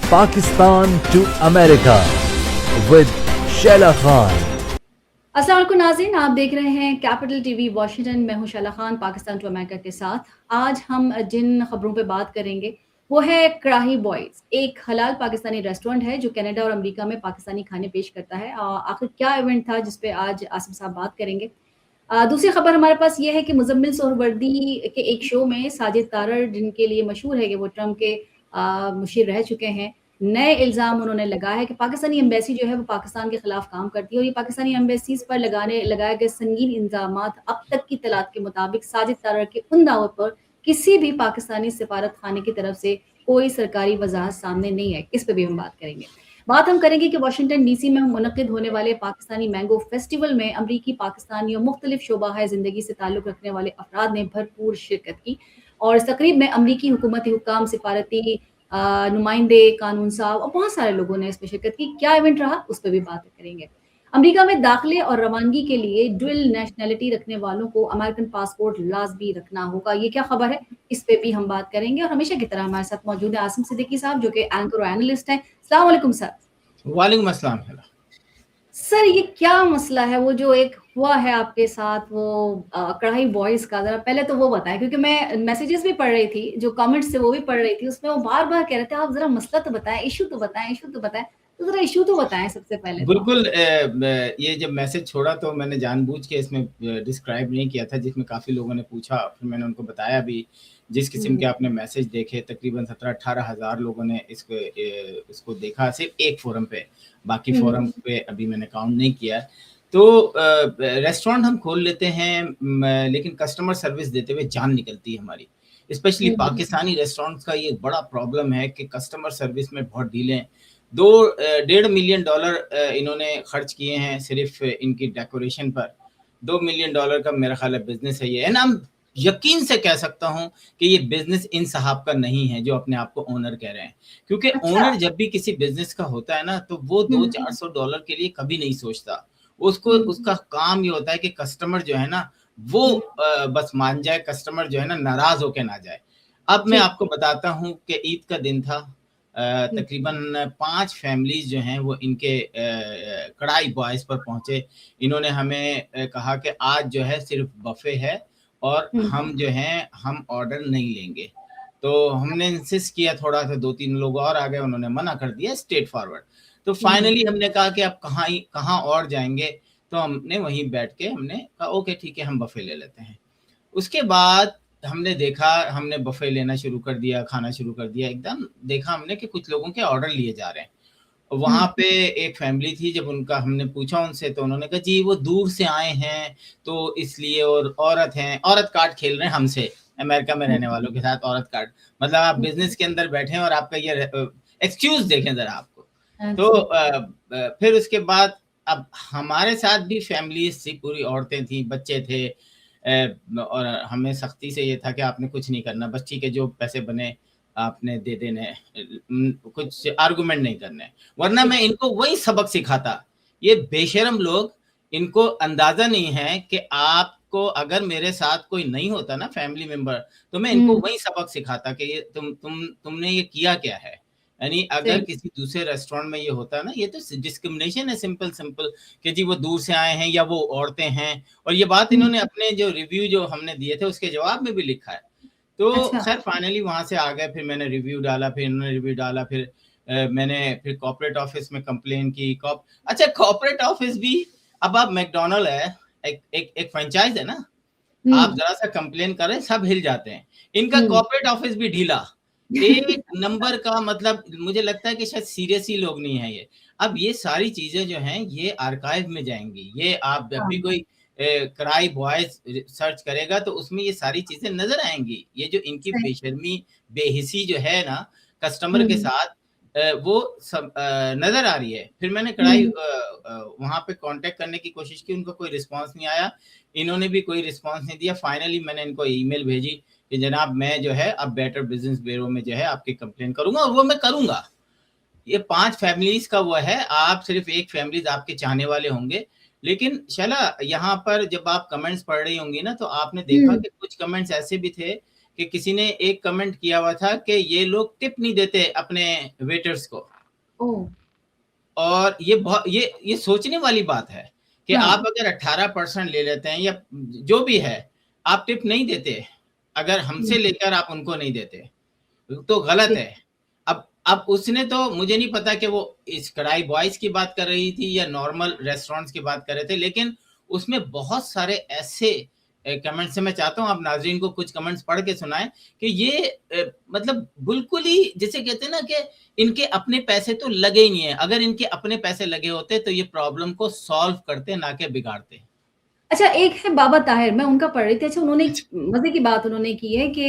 Pakistan to America with Shaila Khan. अस्सलाम वालेकुम नाज़रीन, आप देख रहे हैं कैपिटल टीवी वॉशिंगटन। मैं हूं शैला खान पाकिस्तान टू अमेरिका के साथ। आज हम जिन खबरों पे बात करेंगे वो है कड़ाही बॉयज़, एक हलाल पाकिस्तानी रेस्टोरेंट है जो कनाडा और अमेरिका में पाकिस्तानी खाने पेश करता है। आखिर क्या इवेंट था जिस पे आज आसिम साहब बात करेंगे। दूसरी खबर हमारे पास ये है कि मुज़म्मिल सोहरवर्दी के एक शो में साजिद तारड़, जिनके लिए मशहूर है कि वो ट्रंप के मुशीर रह चुके हैं, नए इल्ज़ाम उन्होंने लगाया है कि पाकिस्तानी एम्बेसी जो है वो पाकिस्तान के खिलाफ काम करती है। और ये पाकिस्तानी एम्बेसीज़ पर लगाए गए संगीन इल्ज़ामात अब तक की तलात के मुताबिक साजिद तारड़ के उन दावों पर किसी भी पाकिस्तानी सिफारत खाने की तरफ से कोई सरकारी वजाहत सामने नहीं है। इस पे भी हम बात करेंगे। बात हम करेंगे कि वाशिंगटन डीसी में मुनक्किद होने वाले पाकिस्तानी मैंगो फेस्टिवल में अमरीकी पाकिस्तानी और मुख्तलिफ शोबा ज़िंदगी से ताल्लुक़ रखने वाले अफराद ने भरपूर शिरकत की। और इस तकरीब में अमरीकी हुकूमती हुक्काम, सिफारती नुमाइंदे, कानून साज़ और बहुत सारे लोगों ने इसमें शिरकत की। क्या इवेंट रहा, उस पे भी बात करेंगे। अमेरिका में दाखिले और रवानगी के लिए डुअल नेशनैलिटी रखने वालों को अमेरिकन पासपोर्ट लाज़मी रखना होगा। ये क्या खबर है, इस पे भी हम बात करेंगे। और हमेशा की तरह हमारे साथ मौजूद है आसिम सिद्दीकी साहब, जो कि एंकर और एनालिस्ट हैं। अस्सलाम वालेकुम सर। वालेकुम अस्सलाम। सर, ये क्या मसला है वो जो एक हुआ है आपके साथ, वो कढ़ाई बॉयज़ का? ज़रा पहले तो वो बताएं, क्योंकि मैं मैसेजेस भी पढ़ रही थी, जो कमेंट्स थे वो भी पढ़ रही थी। उसमें वो बार-बार कह रहे थे आप ज़रा मसला तो बताएं, इशू तो बताएं, इशू तो बताएं। तो ज़रा इशू तो बताएं सबसे पहले तो। बिल्कुल, ये जब मैसेज छोड़ा तो मैंने जानबूझ के इसमें डिस्क्राइब नहीं किया था, जिसमें काफ़ी लोगों ने पूछा, फिर मैंने उनको बताया भी। जिस किस्म के आपने मैसेज देखे, तकरीबन 17-18 हज़ार लोगों ने इसको देखा सिर्फ एक फोरम पे, बाकी फोरम पे अभी मैंने काउंट नहीं किया। तो रेस्टोरेंट हम खोल लेते हैं, लेकिन कस्टमर सर्विस देते हुए जान निकलती है हमारी। स्पेशली पाकिस्तानी रेस्टोरेंट्स का ये बड़ा प्रॉब्लम है कि कस्टमर सर्विस में बहुत ढीले हैं। $2.5 मिलियन इन्होंने खर्च किए हैं सिर्फ इनकी डेकोरेशन पर। $2 मिलियन का मेरा ख्याल है बिजनेस है ये। एंड हम यकीन से कह सकता हूं कि ये बिजनेस इन साहब का नहीं है जो अपने आप को ओनर कह रहे हैं, क्योंकि ओनर जब भी किसी बिजनेस का होता है ना, तो वो $200-400 के लिए कभी नहीं सोचता। उसका काम ये होता है कि कस्टमर जो है ना वो बस मान जाए, कस्टमर जो है ना नाराज होके ना जाए। अब मैं आपको बताता हूं कि ईद का दिन था, तकरीबन 5 फैमिलीज जो हैं वो इनके कढ़ाई बॉयज पर पहुंचे। इन्होंने हमें कहा कि आज जो है सिर्फ बफे है और हम जो हैं हम ऑर्डर नहीं लेंगे। तो हमने इंसिस्ट किया थोड़ा सा, 2-3 लोग और आ गए, उन्होंने मना कर दिया स्ट्रेट फॉरवर्ड। तो फाइनली हमने कहा कि अब कहाँ और जाएंगे, तो हमने वहीं बैठ के हमने कहा ओके ठीक है, हम बफे ले लेते हैं। उसके बाद हमने देखा, हमने बफे लेना शुरू कर दिया, खाना शुरू कर दिया। एकदम देखा हमने कि कुछ लोगों के ऑर्डर लिए जा रहे हैं। वहाँ पे एक फैमिली थी, जब उनका हमने पूछा उनसे तो उन्होंने कहा जी वो दूर से आए हैं तो इसलिए, और औरत हैं, औरत कार्ड खेल रहे हैं हमसे, अमेरिका में रहने वालों के साथ औरत कार्ड। मतलब आप बिजनेस के अंदर बैठे हैं और आपका ये एक्सक्यूज देखें जरा आपको। तो फिर उसके बाद अब हमारे साथ भी फैमिलीज थी, पूरी औरतें थी, बच्चे थे, और हमें सख्ती से ये था कि आपने कुछ नहीं करना, बस ठीक है जो पैसे बने आपने दे देने, कुछ आर्गुमेंट नहीं करने, वरना मैं इनको वही सबक सिखाता। ये बेशरम लोग, इनको अंदाजा नहीं है कि आपको अगर मेरे साथ कोई नहीं होता ना फैमिली मेंबर, तो मैं इनको वही सबक सिखाता कि ये तुमने ये किया क्या है। यानी अगर किसी दूसरे रेस्टोरेंट में ये होता है ना, ये तो डिस्क्रिमिनेशन है, सिंपल कि जी वो दूर से आए हैं या वो औरतें हैं। और ये बात इन्होंने अपने जो रिव्यू जो हमने दिए थे उसके जवाब में भी लिखा है। तो खैर फाइनली वहां से आ गए, फिर मैंने रिव्यू डाला, फिर इन्होंने रिव्यू डाला, फिर मैंने फिर कॉर्पोरेट ऑफिस में कंप्लेन की। अच्छा, कॉर्पोरेट ऑफिस भी, अब आप मैकडोनल्ड है, एक फ्रेंचाइज है ना, आप जरा सा कंप्लेन करें सब हिल जाते हैं। इनका कॉर्पोरेट ऑफिस भी ढीला, एक नंबर का। मतलब मुझे लगता है कि शायद सीरियस ही लोग नहीं है ये। अब ये सारी चीजें जो हैं ये आर्काइव में जाएंगी। ये आप जब भी कोई कढ़ाई बॉयज सर्च करेगा तो उसमें ये सारी चीजें नजर आएंगी। ये जो इनकी बेशर्मी, बेहिसी जो है ना कस्टमर के साथ, वो सब नजर आ रही है। फिर मैंने कढ़ाई वहां पे कांटेक्ट करने की कोशिश की, उनका कोई रिस्पांस नहीं आया, इन्होंने भी कोई रिस्पांस नहीं दिया। फाइनली मैंने इनको ईमेल भेजी कि जनाब मैं जो है अब बेटर बिजनेस ब्यूरो में जो है आपकी कंप्लेन करूंगा, और वो मैं करूंगा। ये 5 फैमिलीज का वो है, आप सिर्फ एक फैमिलीज आपके चाहने वाले होंगे। लेकिन शैला, यहाँ पर जब आप कमेंट्स पढ़ रही होंगी ना, तो आपने देखा कि कुछ कमेंट्स ऐसे भी थे कि किसी ने एक कमेंट किया हुआ था कि ये लोग टिप नहीं देते अपने वेटर्स को। ओह! और ये सोचने वाली बात है कि हाँ, आप अगर 18% ले लेते हैं या जो भी है, आप टिप नहीं देते, अगर हमसे हुँ, लेकर आप उनको नहीं देते, तो गलत जी। है। अब उसने तो मुझे नहीं पता कि वो इस कढ़ाई बॉयज़ की बात कर रही थी या नॉर्मल रेस्टोरेंट्स की बात कर रहे थे, लेकिन उसमें बहुत सारे ऐसे कमेंट्स हैं। मैं चाहता हूँ आप नाज़रीन को कुछ कमेंट्स पढ़ के सुनाएँ कि ये मतलब बिल्कुल ही जिसे कहते हैं ना कि इनके अपने पैसे तो लगे ही नहीं है। अगर इनके अपने पैसे लगे होते तो ये प्रॉब्लम को सॉल्व करते ना कि बिगाड़ते। अच्छा, एक है बाबा ताहिर, मैं उनका पढ़ रही थी। अच्छा, उन्होंने एक अच्छा, मज़े की बात उन्होंने की है कि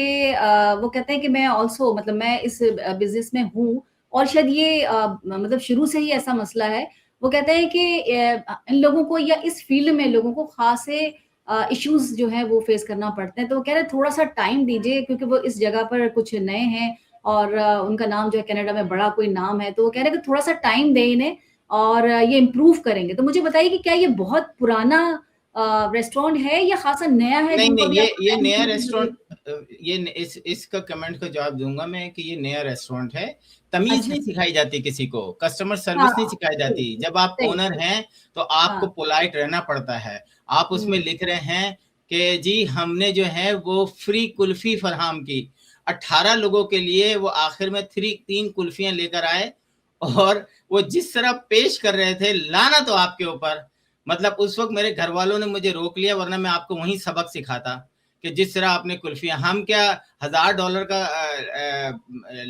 वो कहते हैं कि मैं ऑल्सो मतलब मैं इस बिज़नेस में हूँ और शायद ये मतलब शुरू से ही ऐसा मसला है। वो कहते हैं कि इन लोगों को या इस फ़ील्ड में लोगों को ख़ासे इश्यूज़ जो हैं वो फ़ेस करना पड़ते हैं। तो वो कह रहे हैं थोड़ा-सा टाइम दीजिए क्योंकि वो इस जगह पर कुछ नए हैं और उनका नाम जो है कनाडा में बड़ा कोई नाम है। तो वो कह रहे हैं कि थोड़ा-सा टाइम दें इन्हें और ये इम्प्रूव करेंगे। तो मुझे बताइए कि क्या ये बहुत पुराना रेस्टोरेंट है या ख़ासा नया है नहीं, जिनको नहीं, अभी आपको ये टाइम नया देने की ज़रूरत रेस्टोरेंट ये न इस इसका कमेंट का जवाब दूँगा मैं कि ये नया रेस्टोरेंट है। तमीज़ अच्छा, नहीं सिखाई जाती किसी को, कस्टमर हाँ, सर्विस नहीं सिखाई जी, जाती। जब आप सही, ओनर सही, हैं, तो आपको हाँ, पोलाइट रहना पड़ता है। आप उसमें हुँ, लिख रहे हैं कि जी हमने जो है वो फ्री कुल्फ़ी फराहम की। 18 लोगों के लिए वो आखिर में 3 कुल्फ़ियाँ लेकर आए और वो जिस तरह पेश कर रहे थे, लानत हो आपके ऊपर। मतलब उस वक़्त मेरे घरवालों ने मुझे रोक लिया वरना मैं आपको वहीं सबक सिखाता, कि जिस तरह आपने कुल्फ़ियाँ हम क्या $1000 का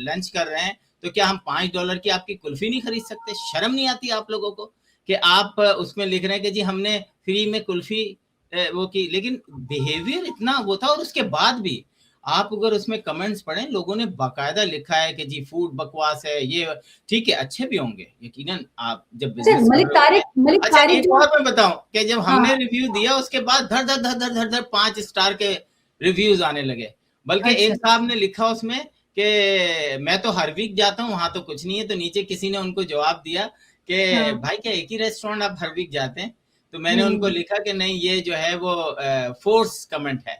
लंच कर रहे हैं, तो क्या हम $5 की आपकी कुल्फ़ी नहीं खरीद सकते? शर्म नहीं आती आप लोगों को? कि आप उसमें लिख रहे हैं कि जी हमने फ्री में कुल्फ़ी वो की लेकिन बिहेवियर इतना वो था और उसके बाद भी आप अगर उसमें कमेंट्स पढ़ें, लोगों ने बाकायदा लिखा है कि जी फूड बकवास है, ये ठीक है, अच्छे भी होंगे, यकीनन आप जब अच्छा बिज़नेस कर रहे होते हैं मलिक अच्छा तारिक एक जो और मैं बताऊँ कि जब हाँ, हमने हाँ, रिव्यू दिया उसके बाद धड़-धड़ 5 स्टार के रिव्यूज़ आने लगे। बल्कि अच्छा, एक साहब ने लिखा उसमें कि मैं तो हर वीक जाता हूँ, वहाँ तो कुछ नहीं है, तो नीचे किसी ने उनको जवाब दिया कि हाँ, भाई क्या एक ही रेस्टोरेंट आप हर वीक जाते हैं? तो मैंने उनको हुँ, लिखा कि नहीं ये जो है वो फ़ोर्स कमेंट है।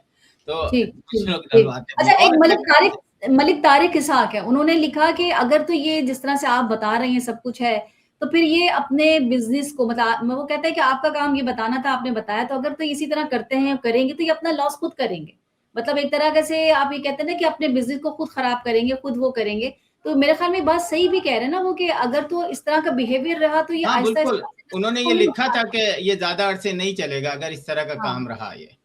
तो ठीक, कुछ ठीक, लोग ठीक। डलवाते भी अच्छा, हैं एक और मलिक तारिक इसहाक है, उन्होंने लिखा कि अगर तो ये जिस तरह से आप बता रहे हैं सब कुछ है, तो फिर ये अपने बिज़नेस को मतलब वो कहते हैं कि आपका काम ये बताना था, आपने बताया, तो अगर तो इसी तरह करते हैं, करेंगे, तो ये अपना लॉस खुद करेंगे। मतलब एक तरह का से आप ये कहते हैं ना कि अपने बिज़नेस को खुद खराब करेंगे, खुद वो करेंगे। तो मेरे ख़्याल में बात सही भी कह रहे हैं ना वो कि अगर तो इस तरह का बिहेवियर रहा, तो ये हाँ, बिल्कुल। आहिस्ता-आहिस्ता उन्होंने ये को ही लिखा नुकसान था कि ये ज़्यादा अरसे नहीं चलेगा अगर इस तरह का हाँ, काम रहा ये।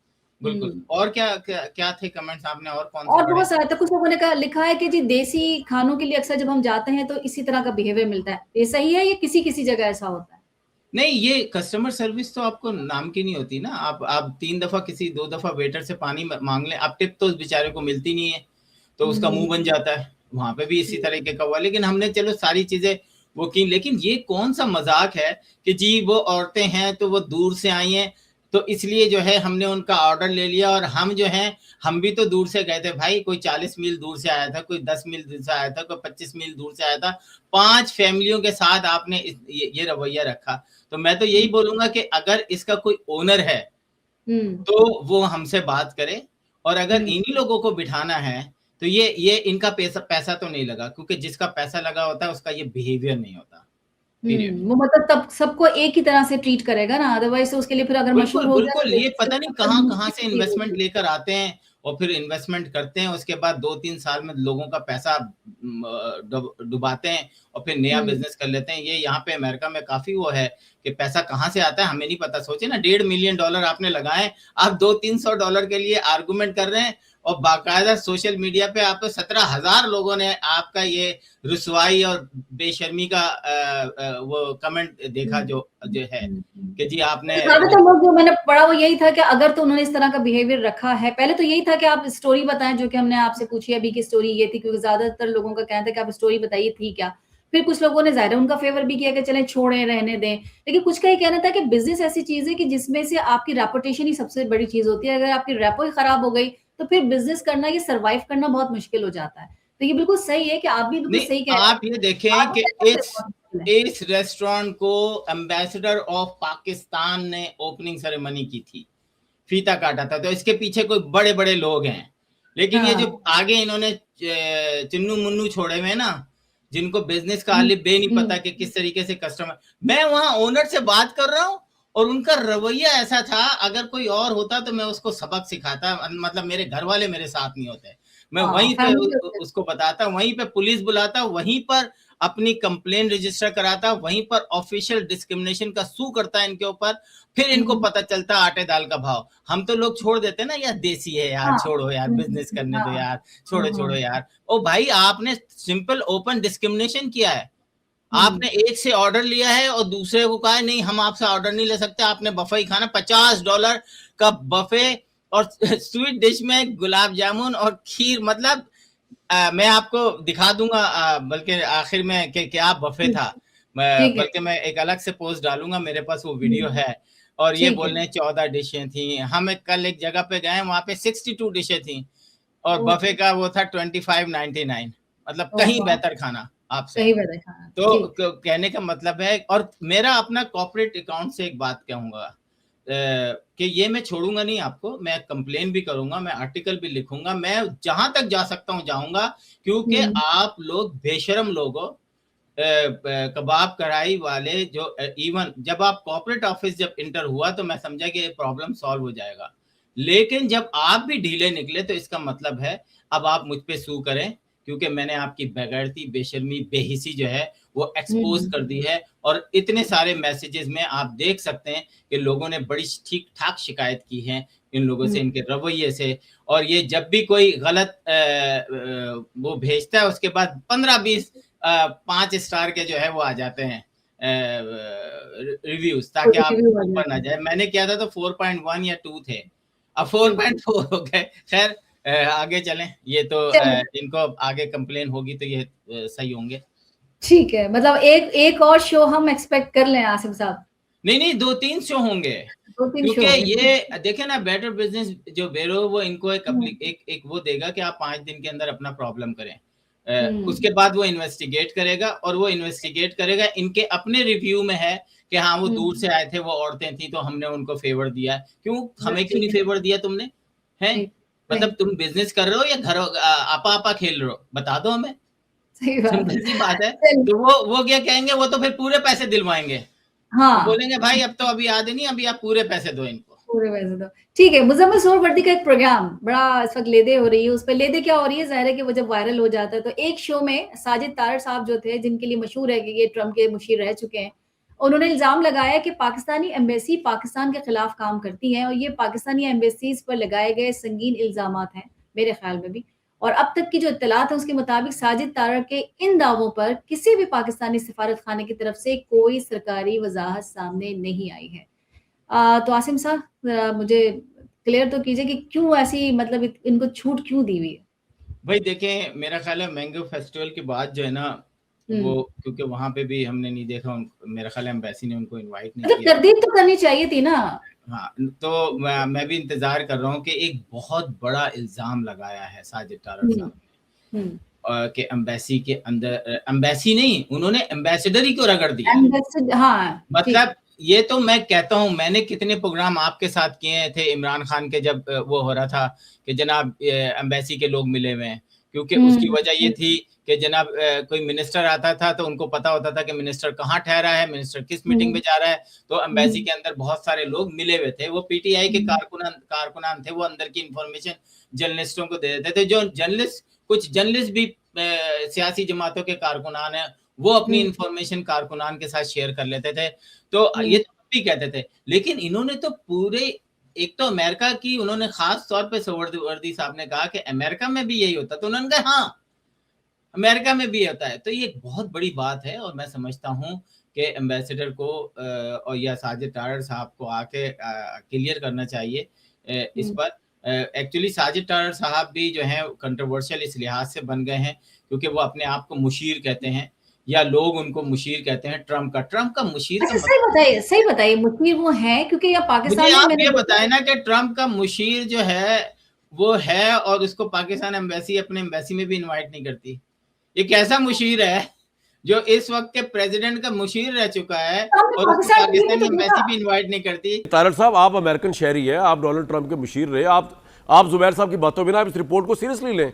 बिल्कुल। हुँ। और क्या थे कमेंट्स आपने और कौन-से और पढ़े? बहुत सारा था, कुछ लोगों ने कहा लिखा है कि जी देसी खानों के लिए अक्सर जब हम जाते हैं तो इसी तरह का बिहेवियर मिलता है। ये सही है या किसी-किसी जगह ऐसा होता है? नहीं, ये कस्टमर सर्विस तो आपको नाम की नहीं होती ना। आप 3 दफ़ा किसी 2 दफ़ा वेटर से पानी म माँग लें, अब टिप तो उस बेचारे को मिलती नहीं है, तो उसका हुँ, मुँह बन जाता है। वहाँ पे भी इसी तरीके का हुआ, लेकिन हमने चलो सारी चीज़ें वो की, लेकिन ये कौन-सा मज़ाक है कि जी वो औरतें हैं, तो वो दूर से आई हैं, तो इसलिए जो है हमने उनका ऑर्डर ले लिया और हम जो हैं, हम भी तो दूर से गए थे भाई, कोई 40 मील दूर से आया था, कोई 10 मील दूर से आया था, कोई 25 मील दूर से आया था। 5 फैमिलियों के साथ आपने ये रवैया रखा। तो मैं तो यही हुँ, बोलूँगा कि अगर इसका कोई ओनर है, हुँ, तो वो हमसे बात करे और अगर हुँ, इन्हीं लोगों को बिठाना है, तो ये इनका पैसा पैसा तो नहीं लगा क्योंकि जिसका पैसा लगा होता है, उसका ये बिहेवियर नहीं होता, पीरियड। हुँ। वो मतलब तब सबको एक ही तरह से ट्रीट करेगा ना, अदरवाइज़ तो उसके लिए फिर अगर मशहूर बिल्कुल, हो जाए बिल्कुल, तो ये पता नहीं फिर कहाँ-कहाँ से मुश्किल ही इन्वेस्टमेंट होगी। लेकर आते हैं और फिर इन्वेस्टमेंट करते हैं, उसके बाद 2-3 साल में लोगों का पैसा डुबाते हैं और फिर नया हुँ, बिज़नेस कर लेते हैं। ये यहाँ पे अमेरिका में काफ़ी वो है कि पैसा कहाँ से आता है, हमें नहीं पता। सोचिए ना $1.5 मिलियन आपने लगाए, आप $200-300 के लिए आर्गुमेंट कर रहे हैं और बाकायदा सोशल मीडिया पे आपको 17,000 लोगों ने आपका ये रुसवाई और बेशर्मी का वो कमेंट देखा हुँ, जो जो हुँ, है हुँ, हुँ। कि जी आपने तो ज़्यादातर लोग जो मैंने पढ़ा वो यही था कि अगर तो उन्होंने इस तरह का बिहेवियर रखा है पहले तो यही था कि आप स्टोरी बताएँ जो कि हमने आपसे पूछी अभी की स्टोरी ये थी क्योंकि ज़्यादातर लोगों का कहना था कि आप स्टोरी बताइए थी क्या? फिर कुछ लोगों ने ज़ाहिर है उनका फ़ेवर भी किया कि चलें छोड़ें, रहने दें। लेकिन कुछ का ये कहना था कि बिज़नेस ऐसी चीज़ है कि जिसमें से आपकी रेपुटेशन ही सबसे बड़ी चीज़ होती है। अगर आपकी रेपो ही खराब हो गई, तो फिर बिज़नेस करना, ये सर्वाइव करना बहुत मुश्किल हो जाता है। तो ये बिल्कुल सही है कि आप भी बिल्कुल नहीं, सही कह रहे आप हैं। ये देखें आगे कि चलकर फिर इस बहुत मुश्किल है। इस रेस्टोरेंट को एम्बेसडर ऑफ पाकिस्तान ने ओपनिंग सेरेमनी की थी, फीता काटा था, तो इसके पीछे कोई बड़े-बड़े लोग हैं। लेकिन ये जो हाँ। आगे इन्होंने चिन्नू मुन्नू छोड़े हुए हैं ना, जिनको बिजनेस का अलिफ बे नहीं पता कि किस तरीके से कस्टमर, मैं वहां ओनर से बात कर रहा हूँ और उनका रवैया ऐसा था, अगर कोई और होता तो मैं उसको सबक सिखाता, मतलब मेरे घर वाले मेरे साथ नहीं होते, मैं हाँ, वहीं पे फैमिली के होते हैं। उसको बताता, वहीं पे पुलिस बुलाता, वहीं पर अपनी कंप्लेन रजिस्टर कराता, वहीं पर ऑफिशियल डिस्क्रिमिनेशन का सू करता है इनके ऊपर, फिर इनको पता चलता आटे दाल का भाव। हम तो लोग छोड़ देते ना, यार देसी है यार, हाँ। छोड़ो यार, बिजनेस करने दो हाँ। यार, छोड़ो हाँ, छोड़ो हाँ। यार। ओ भाई, आपने सिंपल ओपन डिस्क्रिमिनेशन किया है, हुँ। आपने एक से ऑर्डर लिया है और दूसरे को कहा है नहीं हम आपसे ऑर्डर नहीं ले सकते, आपने बफे ही खाना, $50 का बफे, और स्वीट डिश में गुलाब जामुन और खीर, मतलब मैं आपको दिखा दूंगा बल्कि आखिर में कि क्या बफे ठीक था, है, ठीक है। बल्कि मैं एक अलग से पोस्ट डालूंगा, मेरे पास वो वीडियो हुँ, है। और ये ठीक बोल है। रहे हैं 14 डिशें थी, हम कल एक जगह पे गए, वहां पे 62 डिशें थी और ओह! बफे का वो था 25.99, मतलब ओह कहीं वाह! बेहतर खाना आपसे। सही बताया, हाँ, तो ठीक। कहने का मतलब है, और मेरा अपना कॉर्पोरेट अकाउंट से एक बात कहूंगा कि ये मैं छोड़ूंगा नहीं आपको, मैं कंप्लेन भी करूंगा, मैं आर्टिकल भी लिखूंगा, मैं जहां तक जा सकता हूं जाऊंगा, क्योंकि हुँ, आप लोग बेशरम लोग हो। कबाब कढ़ाई वाले जो इवन जब आप कॉर्पोरेट ऑफिस जब इंटर हुआ तो मैं समझा कि ये प्रॉब्लम सॉल्व हो जाएगा, लेकिन जब आप भी ढीले निकले तो इसका मतलब है अब आप मुझ पे सू करें, क्योंकि मैंने आपकी बेगैरती, बेशर्मी, बेहिसी जो है वो हुँ, एक्सपोज कर हुँ, दी है। और इतने सारे मैसेजेस में आप देख सकते हैं कि लोगों ने बड़ी ठीक ठाक शिकायत की है इन लोगों से, हुँ, इनके रवैये से। और ये जब भी कोई गलत वो भेजता है, उसके बाद 15-20 5 स्टार के जो है वो आ जाते हैं रिव्यूज, ताकि आप रिव्यू आ ऊपर ना जाता है। जाए। मैंने किया था तो 4.1 या 2 थे, अब ठीक है। 4.4 हो गए। खैर आगे चलें, ये तो चलो, इनको आगे कंप्लेन होगी तो ये सही होंगे। ठीक है, मतलब एक एक और शो हम एक्सपेक्ट कर लें आसिम साहब? नहीं नहीं, 2-3 शो होंगे, 2-3 क्योंकि शो होंगे, ठीक ये देखे ना, बेटर बिजनेस जो बेरो, वो इनको एक है। एक वो देगा कि आप 5 दिन के अंदर अपना प्रॉब्लम करें। हुँ, उसके बाद वो इन्वेस्टिगेट करेगा, और वो इन्वेस्टिगेट करेगा, इनके अपने रिव्यू में है कि हाँ वो दूर हुँ, से आए थे, वो औरतें थी तो हमने उनको फेवर दिया। क्यों, बस हमें क्यों ठीक नहीं है, फेवर दिया तुमने? हैं? ठीक, मतलब सही, तुम बिजनेस कर रहे हो या घर आपा आपा खेल रहे हो, बता दो हमें। सही बात है। सिंपल सी बात है। चल तो वो क्या कहेंगे, वो तो फिर पूरे पैसे दिलवाएंगे, वो हाँ, बोलेंगे भाई अब तो अभी याद नहीं, अभी आप पूरे पैसे दो इनको। पूरे वैसे तो ठीक है, मुज़म्मिल सोहरवर्दी का एक प्रोग्राम बड़ा इस वक़्त लेदे हो रही है, उसपे लेदे क्या हो रही है, ज़ाहिर है कि वो जब वायरल हो जाता है, तो एक शो में साजिद तारड़ साहब जो थे, जिनके लिए मशहूर है कि ये ट्रम्प के मुशीर रह चुके हैं, उन्होंने इल्ज़ाम लगाया कि पाकिस्तानी एम्बेसी पाकिस्तान के खिलाफ काम करती है और ये पाकिस्तानी एम्बेसीज़ पर लगाए गए संगीन इल्ज़ामात हैं, मेरे ख़्याल में भी। और अब तक की जो इत्तलात है उसके मुताबिक साजिद तारड़ के इन दावों पर किसी भी पाकिस्तानी सफारत खाने की तरफ से कोई सरकारी वज़ाहत सामने नहीं आई है। तो आसिम साहब ज़रा मुझे क्लियर तो कीजिए कि क्यों ऐसी मतलब इनको छूट क्यों दी हुई है? भाई देखें, मेरा ख्याल है मैंगो फेस्टिवल के बाद जो है ना, वो हुँ, क्योंकि वहां पे भी हमने नहीं देखा मेरा ख्याल है एम्बेसी ने उनको इनवाइट नहीं मतलब किया। तरदीद तो करनी चाहिए थी ना। हाँ, तो मैं भी इंतजार कर रहा हूँ कि एक बहुत बड़ा इल्जाम लगाया है साजिद तारड़ हुँ, साहब हुँ। ने, कि एम्बेसी के अंदर, एम्बेसी नहीं, उन्होंने एम्बेसडर ही को रगड़ दिया। हाँ, ठीक। मतलब ये तो मैं कहता हूँ, मैंने कितने प्रोग्राम आपके साथ किए थे इमरान खान के, जब वो हो रहा था कि जनाब एम्बेसी के लोग मिले हुए हैं, क्योंकि हुँ, उसकी वजह ये हुँ, थी कि जनाब कोई मिनिस्टर आता था तो उनको पता होता था कि मिनिस्टर कहाँ ठहरा है, मिनिस्टर किस मीटिंग में हुँ, जा रहा है। तो एम्बेसी हुँ, के अंदर बहुत सारे लोग मिले हुए थे, वो पीटीआई के हुँ, कारकुनान थे, वो अंदर की इंफॉर्मेशन जर्नलिस्टों को दे देते थे। जो जर्नलिस्ट, कुछ जर्नलिस्ट भी सियासी जमातों के कारकुनान है, वो अपनी हुँ, इंफॉर्मेशन कारकुनान के साथ शेयर कर लेते थे। तो ये हुँ। तो भी कहते थे, लेकिन इन्होंने तो पूरे, एक तो अमेरिका की उन्होंने खास तौर पे सोहरावर्दी साहब ने कहा कि अमेरिका में भी यही होता, तो उन्होंने कहा हाँ अमेरिका में भी होता है। तो ये एक बहुत बड़ी बात है, और मैं समझता हूँ कि एम्बेसडर को और या साजिद तारड़ साहब को आके क्लियर करना चाहिए इस हुँ। पर। एक्चुअली साजिद तारड़ साहब भी जो है कंट्रोवर्शियल इस लिहाज से बन गए हैं, क्योंकि वो अपने आप को मुशीर कहते हैं, या लोग उनको मुशीर कहते हैं, ट्रम्प का मुशीर का अच्छा मतलब। सही बताइए मुशीर वो हैं क्योंकि यहाँ मुझे पाकिस्तान में आप मैंने ये देखा बताएं है ना कि ट्रम्प का मुशीर जो है वो है, और उसको पाकिस्तान एम्बेसी अपने एम्बेसी में भी इनवाइट नहीं करती। ये कैसा मुशीर है जो इस वक्त के प्रेसिडेंट का मुशीर रह चुका है, तो हमने और उसको पाकिस्तान टीवी में पाकिस्तानी तो देखा। एम्बेसी भी इनवाइट नहीं करती। तारड़ साहब, आप अमेरिकन शहरी है, आप डोनाल्ड ट्रंप के मुशीर रहे, आप आप जुबैर साहब की बातों बिना आप इस रिपोर्ट को सीरियसली लें।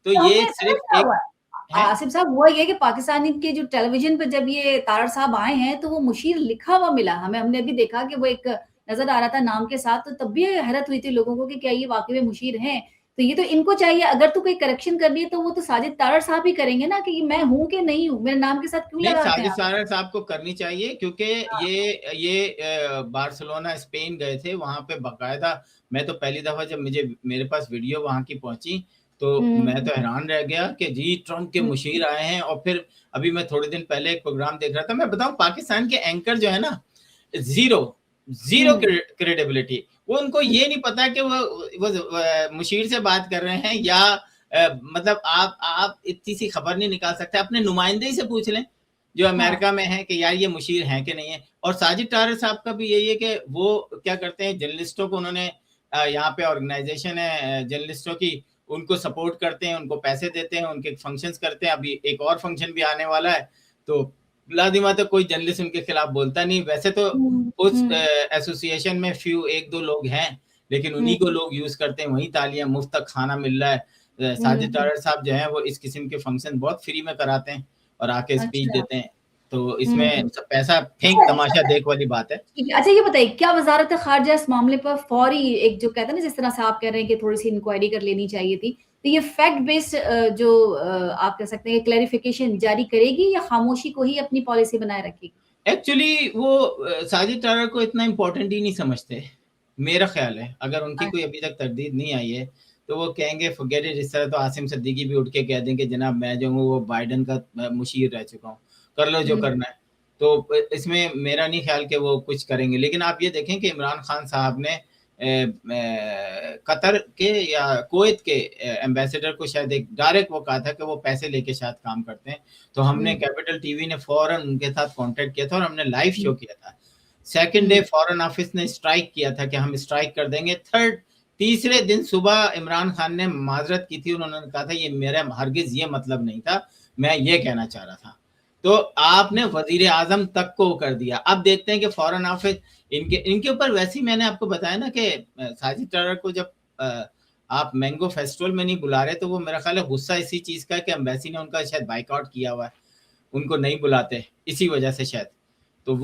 तो ये सिर्फ एक आसिफ साहब हुआ ये कि पाकिस्तानी के जो टेलीविजन पे जब ये तारड़ साहब आए हैं तो वो मुशीर लिखा हुआ मिला हमें, हमने अभी देखा कि वो एक नजर आ रहा था नाम के साथ, तो तब भी हैरत हुई थी लोगों को कि क्या ये वाकई में मुशीर हैं। तो ये तो इनको चाहिए, अगर तो कोई करेक्शन करनी है तो वो तो साजिद तारड़ साहब ही करेंगे ना कि मैं हूं कि नहीं हूं, मेरे नाम के साथ क्यों नहीं, लगाते साजिद हैं आप? तारड़ साहब को करनी चाहिए, क्योंकि ये बार्सिलोना स्पेन गए थे, वहां पे बाकायदा मैं तो पहली दफा जब मेरे पास वीडियो वहां की पहुंची तो मैं तो हैरान रह गया कि जी ट्रम्प के मुशीर आए हैं। और फिर अभी मैं थोड़े दिन पहले एक प्रोग्राम देख रहा था, मैं बताऊं पाकिस्तान के एंकर जो है ना, जीरो क्रेडिबिलिटी। वो उनको ये नहीं पता कि वो मुशीर से बात कर रहे हैं या मतलब आप इतनी सी खबर नहीं निकाल सकते, अपने नुमाइंदे से पूछ लें जो अमेरिका में है कि यार ये मुशीर हैं कि नहीं है। और साजिद तारड़ साहब का भी यही है कि वो क्या करते हैं, जर्नलिस्टों को उन्होंने यहाँ पे ऑर्गेनाइजेशन है जर्नलिस्टों की, उनको सपोर्ट करते हैं, उनको पैसे देते हैं, उनके फंक्शंस करते हैं। अभी एक और फंक्शन भी आने वाला है, तो लाजिमा तो कोई जर्नलिस्ट उनके खिलाफ बोलता नहीं। वैसे तो उस एसोसिएशन में एक दो लोग हैं, लेकिन उन्हीं को लोग यूज करते हैं, वही तालियां मुफ्त तक खाना मिल रहा है। साजिद तारड़ साहब जो हैं वो इस किस्म के फंक्शन बहुत फ्री में कराते हैं और आके स्पीच देते हैं, तो इसमें पैसा फेंक तमाशा देख वाली बात है। अच्छा ये बताइए, क्या वजारत खारजा इस मामले पर फौरी एक जो कहते हैं ना, जिस तरह से आप कह रहे हैं कि थोड़ी सी इंक्वायरी कर लेनी चाहिए थी, तो ये फैक्ट बेस्ड जो आप कह सकते हैं क्लैरिफिकेशन जारी करेगी या खामोशी को ही अपनी पॉलिसी बनाए रखेगी? एक्चुअली वो साजिद तारड़ को इतना इम्पोर्टेंट ही नहीं समझते, मेरा ख्याल है। अगर उनकी कोई अभी तक तरदीद नहीं आई है तो वो कहेंगे फॉरगेट इट। इस तरह तो आसिम सिद्दीकी भी उठ के कह देंगे जनाब मैं जो हूँ वो बाइडन का मुशीर रह चुका हूँ, कर लो जो करना है। तो इसमें मेरा नहीं ख्याल कि वो कुछ करेंगे। लेकिन आप ये देखें कि इमरान खान साहब ने कतर के या कुवैत के एम्बेसडर को शायद एक डायरेक्ट वो कहा था कि वो पैसे लेके शायद काम करते हैं, तो हमने कैपिटल टीवी ने फौरन उनके साथ कांटेक्ट किया था और हमने लाइव शो किया था। सेकंड डे फॉरेन ऑफिस ने स्ट्राइक किया था कि हम स्ट्राइक कर देंगे। तीसरे दिन सुबह इमरान खान ने माजरत की थी, उन्होंने कहा था ये मेरा हरगिज ये मतलब नहीं था, मैं ये कहना चाह रहा था। तो आपने वजीर आजम तक को कर दिया। अब देखते हैं कि फॉरेन ऑफिस इनके ऊपर, वैसे ही मैंने आपको बताया ना कि साजिद तारड़ को जब आप मैंगो फेस्टिवल में नहीं बुला रहे तो वो मेरा ख्याल है गुस्सा इसी चीज का है कि एम्बेसी ने उनका शायद बाइकआउट किया हुआ है, उनको नहीं बुलाते इसी वजह से शायद। तो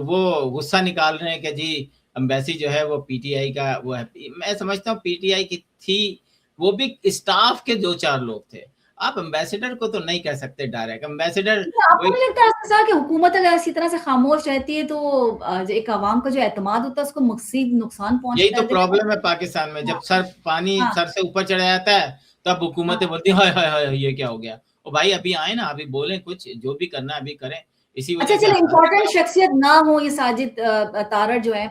वो गुस्सा निकाल रहे हैं कि जी एम्बेसी जो है वो पीटीआई का वो है। मैं समझता हूँ पीटीआई की थी, वो भी स्टाफ के 2-4 लोग थे। आप एम्बेसडर को तो नहीं कह सकते डायरेक्ट। एम्बेसडर आपको नहीं लगता है कि हुकूमत अगर इसी तरह से खामोश रहती है तो एक आवाम का जो एतमाद होता है उसको मज़ीद नुकसान पहुंचता है? यही तो प्रॉब्लम है पाकिस्तान में। जब पानी सर से ऊपर चढ़ा जाता है तब हुकूमतें बोलती है हाय हाय हाय ये क्या हो गया। ओ भाई अभी आए ना, अभी बोलें, कुछ जो भी करना है अभी करें। इसी वजह अच्छा चलो, इम्पोर्टेंट शख्सियत ना हो ये साजिद तारड़ जो है,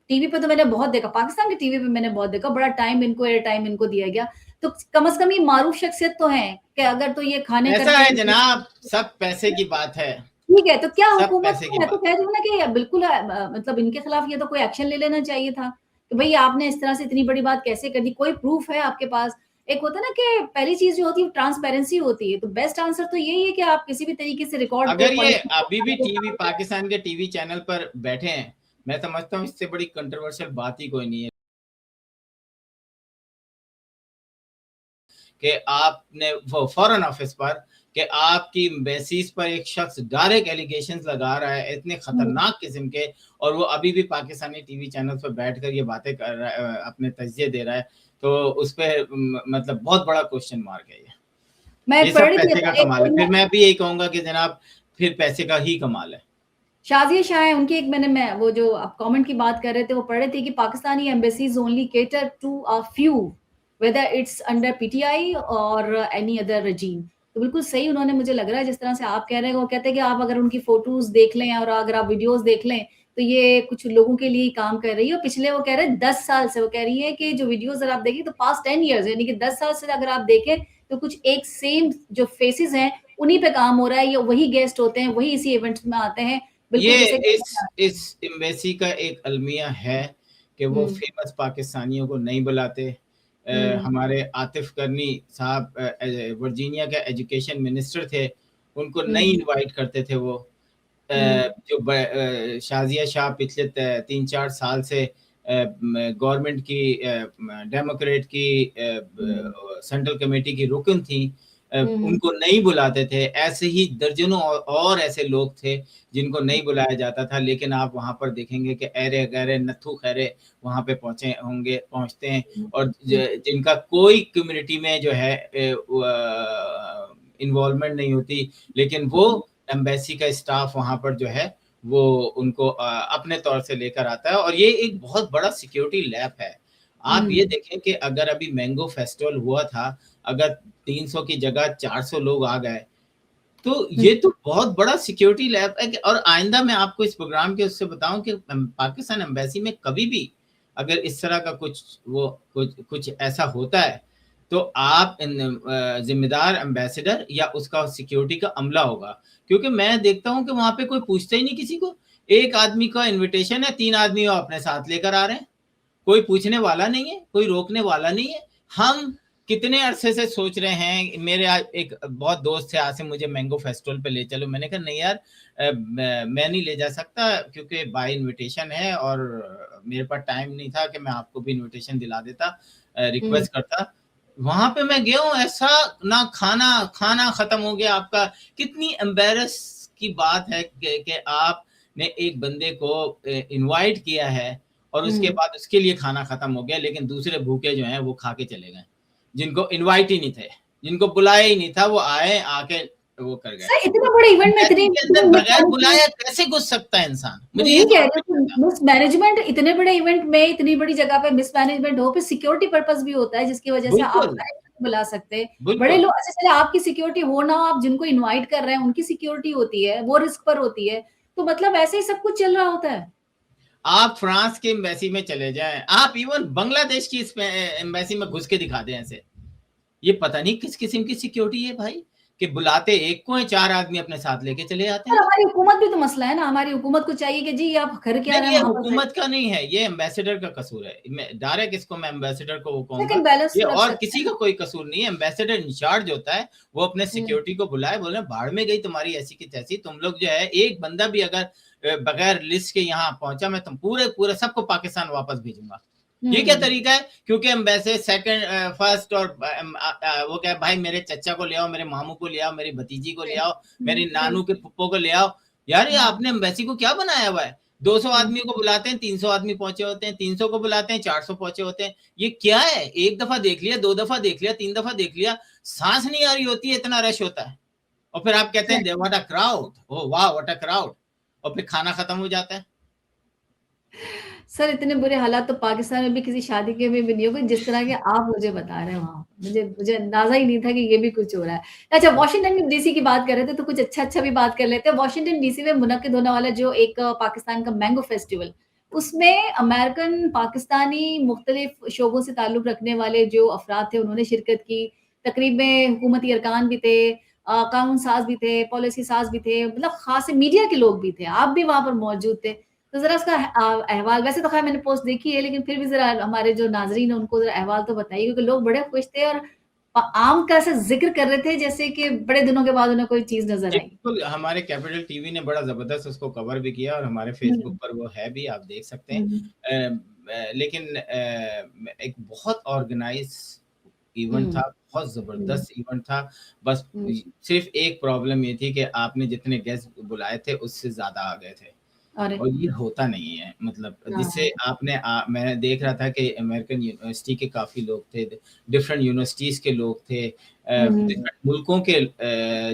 टीवी पे तो मैंने बहुत देखा, पाकिस्तान के टीवी पे मैंने बहुत देखा, बड़ा टाइम इनको एयर टाइम इनको दिया गया, तो कम से कम ये मारूफ शख्सियत तो है कि अगर तो ये खाने ऐसा है जनाब, सब पैसे की बात है। ठीक है, तो क्या हुकूमत को मैं तो कह दूं ना कि बिल्कुल मतलब इनके खिलाफ ये तो कोई एक्शन ले लेना चाहिए था कि भाई आपने इस तरह से इतनी बड़ी बात कैसे कर दी, कोई प्रूफ है आपके पास? एक होता है ना कि पहली चीज जो होती है ट्रांसपेरेंसी होती है, तो बेस्ट आंसर तो यही है कि आप किसी भी तरीके से रिकॉर्ड, अगर ये अभी भी टीवी पाकिस्तान के टीवी चैनल पर बैठे हैं, मैं समझता हूँ इससे बड़ी कंट्रोवर्शियल बात ही कोई नहीं है कि आपने फॉरेन ऑफिस पर कि आपकी बेसिस पर एक शख्स डायरेक्ट एलिगेशंस लगा रहा है इतने खतरनाक किस्म के, और वो अभी भी पाकिस्तानी टीवी चैनल पर बैठकर ये बातें कर रहा है, अपने तजिए दे रहा है, तो उस पर मतलब बहुत बड़ा क्वेश्चन मार्क है ये। मैं पैसे का कमाल है। फिर मैं भी यही कहूंगा कि जनाब फिर पैसे का ही कमाल है। शाजिया शाह है उनकी एक, मैं वो जो आप कमेंट की बात कर रहे थे वो पढ़ रहे थे कि Pakistani embassies only cater to a few whether it's under PTI और एनी अदर रजीम। तो बिल्कुल सही उन्होंने, मुझे लग रहा है जिस तरह से आप कह रहे हैं, वो कहते हैं कि आप अगर उनकी फोटोज देख लें और अगर आप वीडियोस देख लें तो ये कुछ लोगों के लिए काम कर रही है। और पिछले वो कह रहे हैं 10 साल से वो कह रही है कि जो वीडियोस अगर आप देखें तो पास्ट 10 ईयर्स यानी कि 10 साल से अगर आप देखें तो कुछ एक सेम जो फेसेस हैं उन्हीं पे काम हो रहा है, या वही गेस्ट होते हैं, वही इसी इवेंट्स में आते हैं। ये इस एम्बेसी का एक अलमिया है कि वो फेमस पाकिस्तानियों को नहीं बुलाते। हमारे आतिफ करनी साहब वर्जीनिया के एजुकेशन मिनिस्टर थे, उनको नहीं इनवाइट करते थे वो। जो शाजिया शाह पिछले 3-4 साल से गवर्नमेंट की डेमोक्रेट की सेंट्रल कमेटी की रुकन थी, उनको नहीं बुलाते थे। ऐसे ही दर्जनों और ऐसे लोग थे जिनको नहीं बुलाया जाता था, लेकिन आप वहां पर देखेंगे कि ऐरे गैरे नत्थू खैरे वहां पे पहुंचते हैं, और जिनका कोई कम्युनिटी में जो है इन्वॉल्वमेंट नहीं होती, लेकिन वो एम्बेसी का स्टाफ वहां पर जो है वो उनको अपने तौर से लेकर आता है, और ये एक बहुत बड़ा सिक्योरिटी लैब है। आप ये देखें कि अगर अभी मैंगो फेस्टिवल हुआ था, अगर 300 की जगह 400 लोग आ गए, तो ये तो बहुत बड़ा सिक्योरिटी लैब है। और आइंदा मैं आपको इस प्रोग्राम के उससे बताऊं कि पाकिस्तान एम्बेसी में कभी भी अगर इस तरह का कुछ ऐसा होता है, तो आप जिम्मेदार एम्बेसडर या उसका सिक्योरिटी का अमला होगा, क्योंकि मैं देखता हूं कि वहां पे कोई पूछता ही नहीं किसी को। एक आदमी का इनविटेशन है, 3 आदमी वो अपने साथ लेकर आ रहे हैं, कोई पूछने वाला नहीं है, कोई रोकने वाला नहीं है। हम कितने अरसे से सोच रहे हैं, मेरे एक बहुत दोस्त थे, आसिम मुझे मैंगो फेस्टिवल पे ले चलो, मैंने कहा नहीं यार, मैं नहीं ले जा सकता क्योंकि बाय इनविटेशन है, और मेरे पास टाइम नहीं था कि मैं आपको भी इनविटेशन दिला देता, रिक्वेस्ट करता। वहां पे मैं गया हूँ, ऐसा ना खाना खत्म हो गया आपका। कितनी एम्बेरस की बात है कि आपने एक बंदे को इनवाइट किया है और उसके बाद उसके लिए खाना खत्म हो गया, लेकिन दूसरे भूखे जो हैं वो खा के चले गए, जिनको इनवाइट ही नहीं थे, जिनको बुलाया ही नहीं था, वो आए, आके वो कर गए। सर इतने बड़े इवेंट में अंदर बगैर बुलाया कैसे घुस सकता है इंसान? मुझे ये कह रहे हैं, मिस मैनेजमेंट, इतने बड़े इवेंट में इतनी बड़ी जगह पे मिस मैनेजमेंट हो, फिर सिक्योरिटी पर्पस भी होता है जिसकी वजह से आप बुला सकते हैं बड़े लोग। अच्छा चले आपकी सिक्योरिटी हो ना हो, आप जिनको इनवाइट कर रहे हैं उनकी सिक्योरिटी होती है, वो रिस्क पर होती है, तो मतलब ऐसे ही सब कुछ चल रहा होता है। आप फ्रांस के एम्बेसी में चले जाएं, आप इवन बांग्लादेश की एम्बेसी में घुस के दिखा दें ऐसे, ये पता नहीं किस किस्म की सिक्योरिटी है भाई, कि बुलाते एक को है, 4 आदमी अपने साथ लेके चले आते हैं। हमारी हुकूमत भी तो मसला है ना, हमारी हुकूमत को चाहिए कि जी आप घर क्या रहे हैं। हुकूमत का नहीं है, ये एम्बेसडर का कसूर है। डायरेक्ट इसको मैं एम्बेसडर को वो कहूंगा, ये और किसी का कोई कसूर नहीं है। एम्बेसडर इंचार्ज होता है, वो अपने सिक्योरिटी को बुलाए, बोले भाड़ में गई तुम्हारी ऐसी की तैसी, तुम लोग जो है एक बंदा भी अगर बगैर लिस्ट के यहाँ पहुंचा, मैं तुम पूरे सबको पाकिस्तान वापस भेजूंगा। ये क्या तरीका है? क्योंकि एम्बेसडर सेकंड फर्स्ट, और वो क्या भाई, मेरे चचा को ले आओ, मेरे मामू को ले आओ, मेरी भतीजी को ले आओ, मेरी नानू के पुप्पो को ले आओ। यार ये आपने एम्बेसी को क्या बनाया हुआ है? 200 आदमी को बुलाते हैं, 300 आदमी पहुंचे होते हैं, 300 को बुलाते हैं, 400 पहुंचे होते हैं। ये क्या है? एक दफा देख लिया, 2 दफा देख लिया, 3 दफा देख लिया, सांस नहीं आ रही होती है, इतना रश होता है, और फिर आप कहते हैं व्हाट अ क्राउड, ओह वाह व्हाट अ क्राउड, और फिर खाना खत्म हो जाता है। सर इतने बुरे हालात तो पाकिस्तान में भी किसी शादी के में भी नहीं होगा जिस तरह के आप मुझे बता रहे हैं। वहां मुझे अंदाजा ही नहीं था कि ये भी कुछ हो रहा है। अच्छा, वाशिंगटन डीसी की बात कर रहे थे तो कुछ अच्छा भी बात कर लेते हैं। वाशिंगटन डीसी में मुनक्किद होने वाला जो एक पाकिस्तान का मैंगो फेस्टिवल, उसमें अमेरिकन पाकिस्तानी मुख्तलिफ शोबों से ताल्लुक रखने वाले जो अफराद थे उन्होंने शिरकत की। तकरीब में हुकूमती अरकान भी थे, कानून साज भी थे, पॉलिसी साज भी थे, मतलब खास मीडिया के लोग भी थे, आप भी वहां पर मौजूद थे। तो जरा उसका अहवाल, वैसे तो खैर मैंने पोस्ट देखी है, लेकिन फिर भी जरा हमारे जो नाजरीन है उनको जरा अहवाल तो बताइए, क्योंकि लोग बड़े खुश थे और आम का ऐसा जिक्र कर रहे थे जैसे कि बड़े दिनों के बाद उन्हें कोई चीज नजर आई। बिल्कुल, हमारे कैपिटल टीवी ने बड़ा जबरदस्त उसको कवर भी किया, और हमारे फेसबुक पर वो है भी, आप देख सकते हैं। लेकिन एक बहुत ऑर्गेनाइज इवेंट था, बहुत जबरदस्त इवेंट था। बस सिर्फ एक प्रॉब्लम ये थी कि आपने जितने गेस्ट बुलाए थे उससे ज्यादा आ गए थे, और ये होता नहीं है। मतलब जिससे आपने मैं देख रहा था कि अमेरिकन यूनिवर्सिटी के काफी लोग थे, डिफरेंट यूनिवर्सिटीज के लोग थे, डिफरेंट मुल्कों के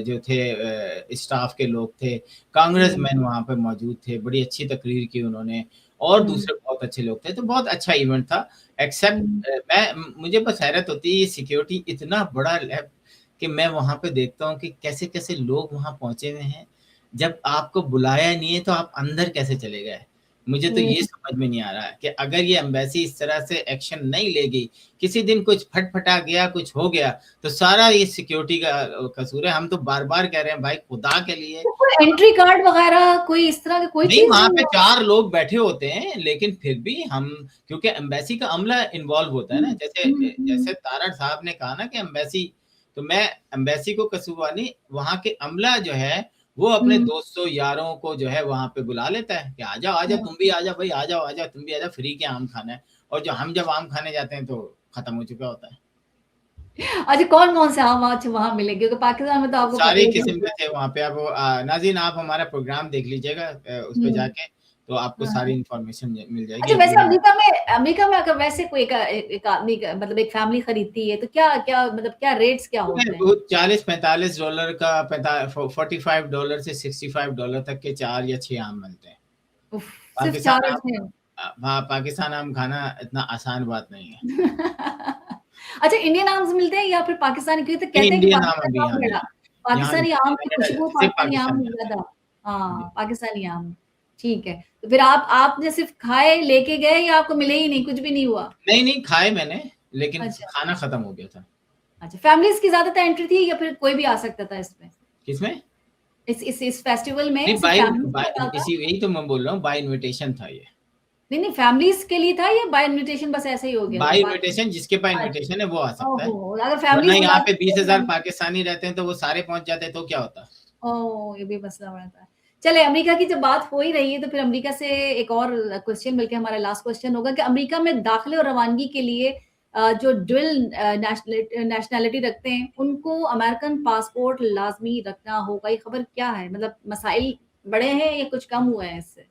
जो थे स्टाफ के लोग थे, कांग्रेसमैन वहां पे मौजूद थे, बड़ी अच्छी तकरीर की उन्होंने, और दूसरे बहुत अच्छे लोग थे। तो बहुत अच्छा इवेंट था। एक्सेप्ट मुझे बस हैरत होती है, ये सिक्योरिटी इतना बड़ा है कि मैं वहां पे देखता हूँ कि कैसे कैसे लोग वहां पहुंचे हुए हैं। जब आपको बुलाया नहीं है तो आप अंदर कैसे चले गए? मुझे तो ये समझ में नहीं आ रहा है कि अगर ये एम्बेसी इस तरह से एक्शन नहीं लेगी, किसी दिन कुछ फटफटा गया, कुछ हो गया, तो सारा ये सिक्योरिटी का कसूर है। हम तो बार बार कह रहे हैं भाई खुदा के लिए, कोई एंट्री कार्ड वगैरह कोई इस तरह की कोई नहीं, वहां पे 4 लोग बैठे होते हैं, लेकिन फिर भी हम, क्योंकि एम्बेसी का अमला इन्वॉल्व होता है ना, जैसे तारड़ साहब ने कहा ना कि एम्बेसी, तो मैं एम्बेसी को कसूरवार नहीं, वहां के अमला जो है वो अपने दोस्तों यारों को जो है वहां पे बुला लेता है कि आ जाओ आ जाओ, तुम भी आ जाओ भाई, आ जाओ आ जाओ, तुम भी आ जाओ, फ्री के आम खाना है। और जो हम जब आम खाने जाते हैं तो खत्म हो चुका होता है। अच्छा, कौन-कौन से आम आज वहाँ मिले? क्योंकि पाकिस्तान में तो आपको पता सारे ही किस्म के है। थे वहाँ पे। आप नाज़रीन आप हमारा प्रोग्राम देख लीजिएगा उस पे हुँ, जाके, तो आपको हाँ, सारी हाँ। इन्फॉर्मेशन मिल जाएगी। अच्छा, वैसे अभी अमेरिका में अगर वैसे कोई एक आदमी का मतलब एक फैमिली खरीदती है, तो क्या मतलब क्या रेट्स क्या होते हैं? वो $40-45 का, $45 से $65 तक के 4 या 6 आम मिलते हैं। उफ़! सिर्फ़ 4 पाकिस्तान और आम 6? हाँ, पाकिस्तान आम खाना इतना आसान बात नहीं है। अच्छा, इंडियन आम्स मिलते हैं या फिर पाकिस्तानी? क्योंकि तो नहीं, कहते हैं कि इंडियन आम पाकिस्तानी अभी आम यहाँ नहीं बड़ा है। यहाँ पाकिस्तानी आम की नहीं, खुशबू सिर्फ पाकिस्तानी आम पाकिस्तानी में आम। ज़्यादा। जी। हाँ, पाकिस्तानी आम। ठीक है। तो फिर आपने सिर्फ़ खाए, लेके गए या आपको मिले ही नहीं, कुछ भी नहीं हुआ? नहीं, नहीं खाए मैंने, लेकिन अच्छा, खाना खत्म हो गया था। अच्छा। फैमिलीज़ की ज़्यादातर एंट्री थी या फिर कोई भी आ सकता था इसमें? किसमें? इस फेस्टिवल नहीं, में सिर्फ़ फैमिलीज़ का बाय अलाउ था? इसी यही तो मैं बोल रहा हूँ, बाय इन्विटेशन था ये। नहीं, नहीं फैमिलीज़ के लिए था या बाय इन्विटेशन बस ऐसे ही हो गया था? बाय बात इन्विटेशन, जिसके पास अच्छा। इन्विटेशन है वो आ सकता है। ओहो! अगर वरना फैमिलीज़ यहाँ पे बुलाती है 20,000 तो पाकिस्तानी रहते हैं तो वो सारे पहुँच जाते तो क्या होता? ओह! ये भी मसला रहता है। चलिए अमेरिका की जब बात हो ही रही है तो फिर अमेरिका से एक और क्वेश्चन मिलके हमारा लास्ट क्वेश्चन होगा कि अमेरिका में दाखिले और रवानगी के लिए जो डुअल नेशनैलिटी रखते हैं, उनको अमेरिकन पासपोर्ट लाज़मी रखना होगा। ये खबर क्या है? मतलब मसाइल बढ़े हैं या कुछ कम हुए हैं इससे?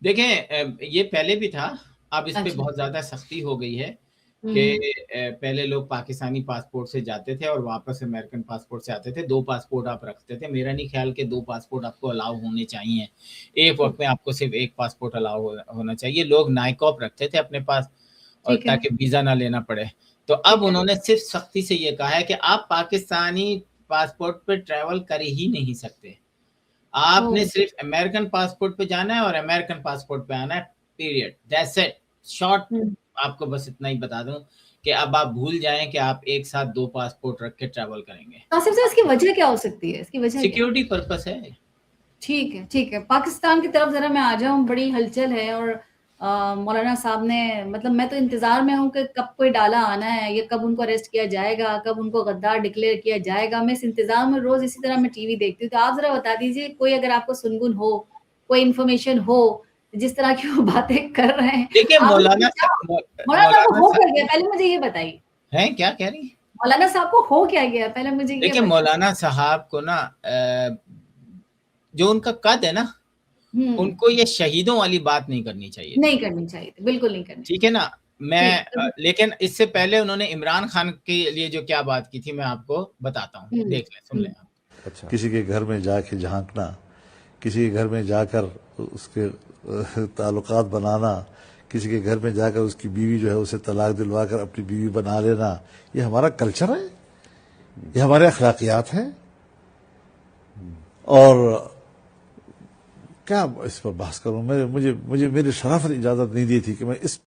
देखें ये पहले भी था, अब इस पे अच्छा। बहुत ज़्यादा सख्ती हो गई है हुँ, कि हुँ। पहले लोग पाकिस्तानी पासपोर्ट से जाते थे और वापस अमेरिकन पासपोर्ट से आते थे। 2 पासपोर्ट आप रखते थे। मेरा नहीं ख़्याल कि 2 पासपोर्ट आपको अलाउ होने चाहिए। एक ठीक वक़्त में आपको सिर्फ़ 1 पासपोर्ट अलाउ होना चाहिए। लोग नाइकॉप रखते थे अपने पास और ठीक है, ताकि वीज़ा ना लेना पड़े। तो अब ठीक है। उन्होंने सिर्फ़ सख्ती से ये कहा है कि आप पाकिस्तानी पासपोर्ट पे ट्रैवल कर ही नहीं सकते। ओह! आपने सिर्फ अमेरिकन पासपोर्ट पे जाना है और अमेरिकन पासपोर्ट पे आना है, पीरियड, दैट्स इट। शॉर्ट हुँ। आपको बस इतना ही बता दूं कि अब आप भूल जाएं कि आप एक साथ 2 पासपोर्ट रख के ट्रैवल करेंगे। कासिम साहब इसकी वजह क्या हो सकती है? इसकी वजह क्या है? सिक्योरिटी पर्पस है। ठीक है, ठीक है। पाकिस्तान की तरफ ज़रा मैं आ जाऊँ, बड़ी हलचल है और मौलाना साहब ने मतलब मैं तो इंतज़ार में हूँ कि कब कोई डाला आना है या कब उनको अरेस्ट किया जाएगा, कब उनको गद्दार डिक्लेयर किया जाएगा। मैं इस इंतज़ार में रोज़ इसी तरह मैं टीवी देखती हूँ। तो आप ज़रा बता दीजिए कोई अगर आपको सुनगुन हो, कोई इन्फॉर्मेशन हो, जिस तरह की वो बातें कर रहे हैं, देखिए आपने क्या मौलाना साहब को मौलाना हो सा क्या गया? पहले मुझे ये बताइए। हैं, क्या कह रही हैं? मौलाना साहब को हो क्या गया? पहले मुझे ये देखिए बताइए। मौलाना साहब को ना जो उनका कद है ना, हुँ, उनको ये शहीदों वाली बात नहीं करनी चाहिए थी। नहीं करनी चाहिए थी, बिल्कुल नहीं करनी ठीक है ना? ठीक है। लेकिन इससे पहले उन्होंने इमरान खान के लिए जो क्या बात की थी मैं आपको बताता हूँ। हुँ, देख लें, सुन हुँ। लें आप। अच्छा। किसी के घर में जाके झांकना, किसी के घर में जाकर उसके ताल्लुकात बनाना, किसी के घर में जाकर उसकी बीवी जो है उसे तलाक दिलवा कर अपनी बीवी बना लेना, ये हमारा कल्चर है, ये हमारे अखलाकियात हैं। और क्या इस पर बहस करूं? मुझे मुझे मेरी शराफत इजाजत नहीं दी थी कि मैं इस